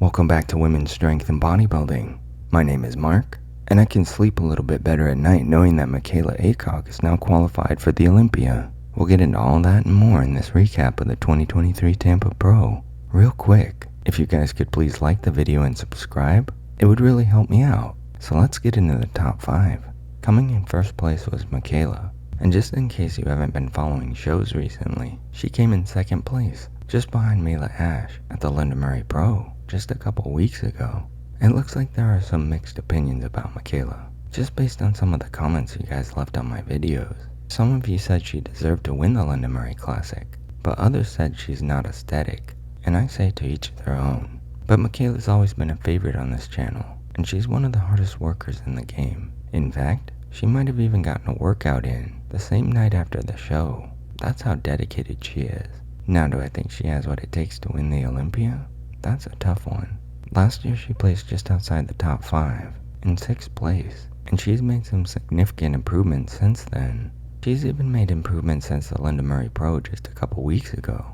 Welcome back to Women's Strength and Bodybuilding. My name is Mark, and I can sleep a little bit better at night knowing that Michaela Aycock is now qualified for the Olympia. We'll get into all that and more in this recap of the 2023 Tampa Pro. Real quick, if you guys could please like the video and subscribe, it would really help me out. So let's get into the top 5. Coming in first place was Michaela, and just in case you haven't been following shows recently, she came in second place, just behind Mila Ash at the Linda Pro just a couple weeks ago. It looks like there are some mixed opinions about Michaela, just based on some of the comments you guys left on my videos. Some of you said she deserved to win the Linda Classic, but others said she's not aesthetic, and I say to each their own. But Michaela's always been a favorite on this channel, and she's one of the hardest workers in the game. In fact, she might have even gotten a workout in the same night after the show. That's how dedicated she is. Now, do I think she has what it takes to win the Olympia? That's a tough one. Last year she placed just outside the top 5, in 6th place, and she's made some significant improvements since then. She's even made improvements since the Linda Pro just a couple weeks ago.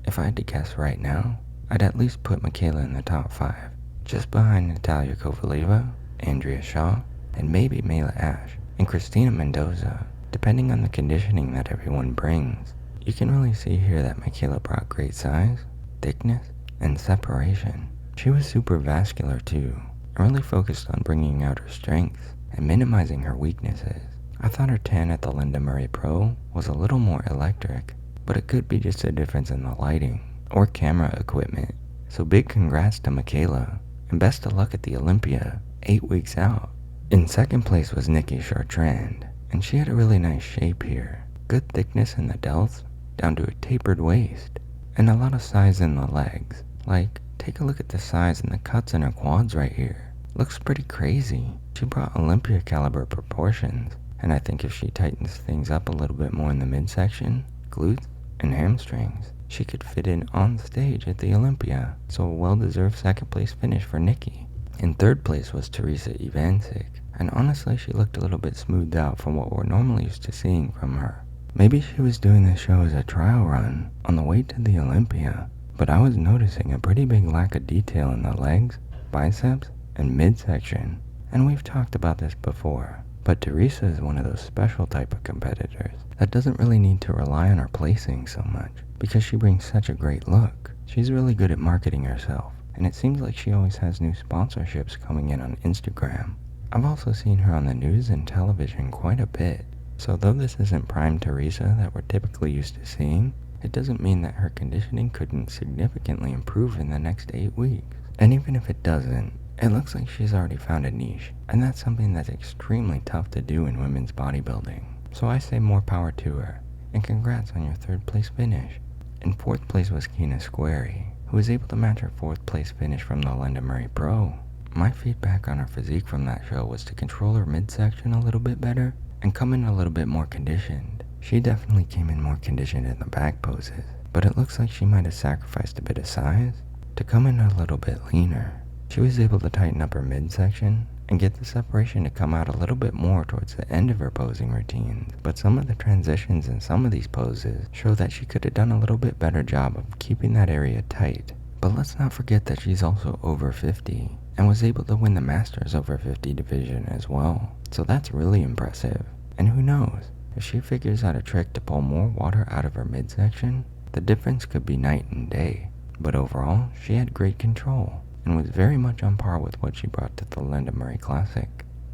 If I had to guess right now, I'd at least put Michaela in the top 5, just behind Natalia Kovaleva, Andrea Shaw, and maybe Mila Ash, and Christina Mendoza, depending on the conditioning that everyone brings. You can really see here that Michaela brought great size, thickness, and separation. She was super vascular too, and really focused on bringing out her strengths and minimizing her weaknesses. I thought her tan at the Linda Pro was a little more electric, but it could be just a difference in the lighting or camera equipment. So big congrats to Michaela, and best of luck at the Olympia, 8 weeks out. In second place was Nicki Chartrand, and she had a really nice shape here. Good thickness in the delts, down to a tapered waist, and a lot of size in the legs. Like, take a look at the size and the cuts in her quads right here. Looks pretty crazy. She brought Olympia caliber proportions, and I think if she tightens things up a little bit more in the midsection, glutes, and hamstrings, she could fit in on stage at the Olympia. So a well-deserved second place finish for Nicki. In third place was Theresa Ivancik, and honestly she looked a little bit smoothed out from what we're normally used to seeing from her. Maybe she was doing this show as a trial run on the way to the Olympia, but I was noticing a pretty big lack of detail in the legs, biceps, and midsection. And we've talked about this before, but Theresa is one of those special type of competitors that doesn't really need to rely on her placing so much, because she brings such a great look. She's really good at marketing herself, and it seems like she always has new sponsorships coming in on Instagram. I've also seen her on the news and television quite a bit. So though this isn't prime Theresa that we're typically used to seeing, it doesn't mean that her conditioning couldn't significantly improve in the next 8 weeks. And even if it doesn't, it looks like she's already found a niche, and that's something that's extremely tough to do in women's bodybuilding. So I say more power to her, and congrats on your 3rd place finish. In 4th place was Kyna Squarey, who was able to match her 4th place finish from the Linda Pro. My feedback on her physique from that show was to control her midsection a little bit better, and come in a little bit more conditioned. She definitely came in more conditioned in the back poses, but it looks like she might have sacrificed a bit of size to come in a little bit leaner. She was able to tighten up her midsection and get the separation to come out a little bit more towards the end of her posing routines, but some of the transitions in some of these poses show that she could have done a little bit better job of keeping that area tight. But let's not forget that she's also over 50 and was able to win the Masters over 50 division as well. So that's really impressive. And who knows, if she figures out a trick to pull more water out of her midsection, the difference could be night and day. But overall, she had great control and was very much on par with what she brought to the Linda Classic.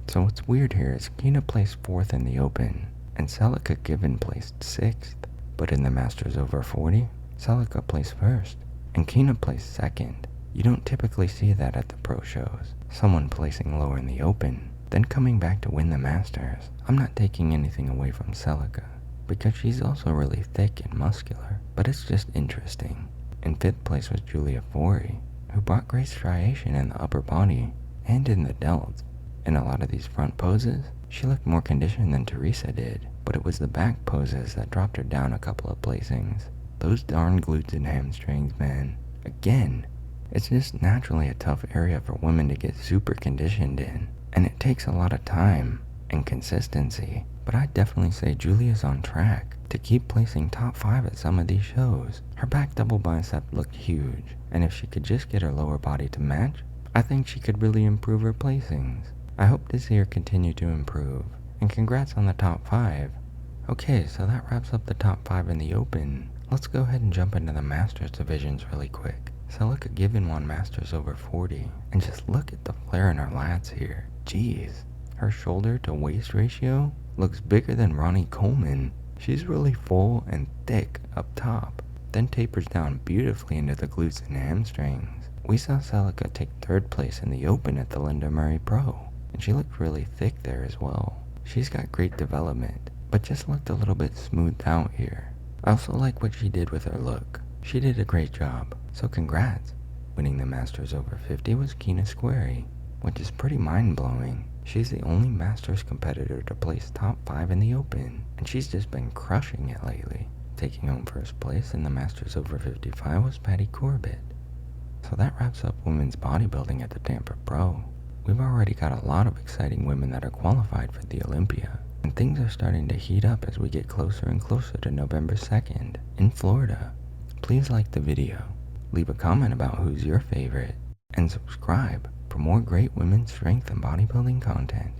So what's weird here is Kyna placed 4th in the Open, and Selyka Givan placed 6th. But in the Masters over 40, Selyka placed 1st, and Kyna placed 2nd. You don't typically see that at the pro shows, someone placing lower in the Open, then coming back to win the Masters. I'm not taking anything away from Selyka, because she's also really thick and muscular, but it's just interesting. In 5th place was Forey, who brought great striation in the upper body and in the delts. In a lot of these front poses, she looked more conditioned than Theresa did, but it was the back poses that dropped her down a couple of placings. Those darn glutes and hamstrings, man. Again, it's just naturally a tough area for women to get super conditioned in, and it takes a lot of time and consistency. But I definitely say Julia's on track. to keep placing top 5 at some of these shows. Her back double bicep looked huge, and if she could just get her lower body to match, I think she could really improve her placings. I hope to see her continue to improve, and congrats on the top 5. Okay, so that wraps up the top 5 in the open. Let's go ahead and jump into the Masters divisions really quick. Selyka Givan won Masters over 40, and just look at the flare in her lats here. Jeez, her shoulder to waist ratio looks bigger than Ronnie Coleman. She's really full and thick up top, then tapers down beautifully into the glutes and hamstrings. We saw Selyka take 3rd place in the open at the Linda Murray Pro, and she looked really thick there as well. She's got great development, but just looked a little bit smoothed out here. I also like what she did with her look. She did a great job, so congrats. Winning the Masters over 50 was Kyna Squarey, which is pretty mind-blowing. She's the only Masters competitor to place top 5 in the open, and she's just been crushing it lately. Taking home 1st place in the Masters over 55 was Patti Corbett. So that wraps up women's bodybuilding at the Tampa Pro. We've already got a lot of exciting women that are qualified for the Olympia, and things are starting to heat up as we get closer and closer to November 2nd in Florida. Please like the video, leave a comment about who's your favorite, and subscribe for more great women's strength and bodybuilding content.